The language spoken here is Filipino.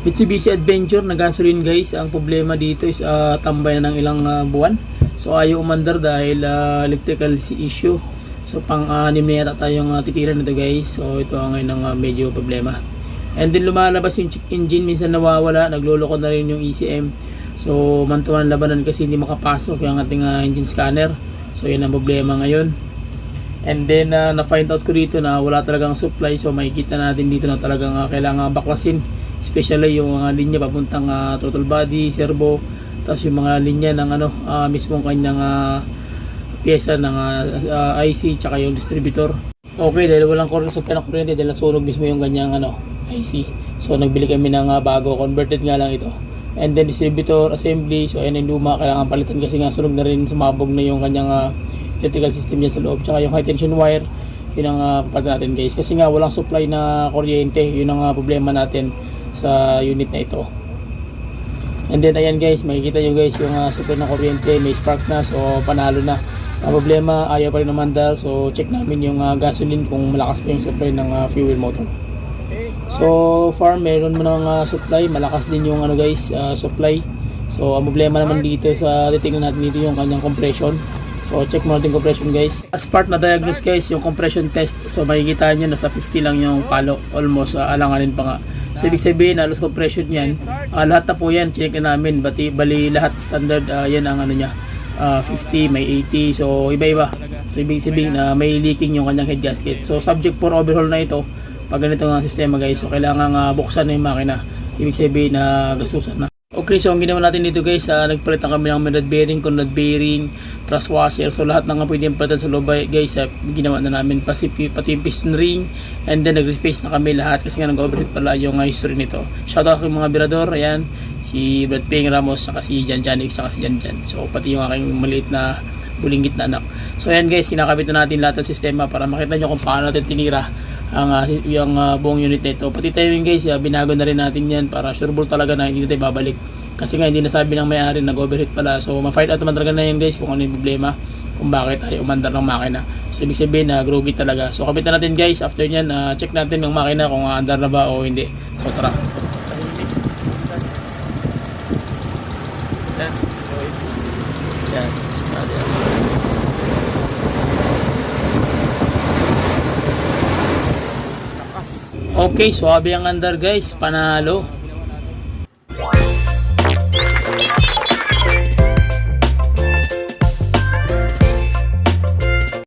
Mitsubishi Adventure na gasoline guys. Ang problema dito is tambay na ng ilang buwan. So ayaw umandar dahil electrical issue. So pang-anim na yata tayong titira nito guys. So ito ngayon ang medyo problema. And then lumalabas yung check engine, minsan nawawala, nagloloko na rin yung ECM. So mantuan labanan kasi hindi makapasok yung ating engine scanner. So yan ang problema ngayon. And then na-find out ko dito na wala talagang supply. So makikita natin dito na talagang kailangan baklasin, especially yung mga linya papuntang throttle body, servo, tapos yung mga linya ng mismong kanyang pyesa ng IC tsaka yung distributor. Okay, dahil walang supply ng kuryente dahil nasunog mismo yung kanyang IC. So nagbili kami ng bago, converted nga lang ito. And then distributor assembly, so ayan yung luma, kailangan palitan kasi nga sunog na rin, sumabog na yung kanyang electrical system dyan sa loob. Tsaka yung high tension wire, yun ang palitan natin guys, kasi nga walang supply na kuryente. Yun ang problema natin sa unit na ito. And then ayan guys, makikita nyo guys yung supply ng kuryente, may spark na, so panalo na. Ang problema, ayaw pa rin umandar, so check namin yung gasoline kung malakas pa yung supply ng fuel motor. So far meron mo ng supply, malakas din yung guys, supply. So ang problema naman dito sa titingnan natin dito yung kanyang compression. So check mo natin compression guys. As part na diagnose guys yung compression test. So makikita nyo nasa 50 lang yung palo, almost alanganin pa nga. So ibig sabihin halos compression yan, lahat na po yan check na namin, bali lahat standard yan ang niya, 50, may 80, so iba-iba. So ibig sabihin may leaking yung kanyang head gasket. So subject for overhaul na ito pag ganito ang sistema guys. So kailangan buksan na yung makina, ibig sabihin na gasusan na. Okay, so ang ginawa natin dito guys, nagpalit na kami ng rod bearing, conrod bearing, thrust washer. So lahat ng pwedeng palitan sa loob guys, ginawa na namin, pati yung piston ring. And then nag-reface na kami lahat kasi nga nag-overheat pala yung history nito. Shoutout sa mga birador, ayan, si Brad Ping Ramos, saka si Jan Janix, saka si Jan Jan. So pati yung aking maliit na bulinggit na anak. So ayan guys, kinakabit na natin lahat ng sistema para makita nyo kung paano natin tinira yung buong unit nito. Pati timing guys, binago na rin natin yan para sureball talaga na hindi tayo babalik. Kasi nga hindi nasabi ng may-ari, nag-overheat pala. So ma-find out naman talaga na yan guys kung ano yung problema, kung bakit tayo umandar ng makina. So ibig sabihin na groggy talaga. So kabit na natin guys, after nyan check natin yung makina kung andar na ba o hindi. So tara. Okay, swabe ang andar guys, panalo.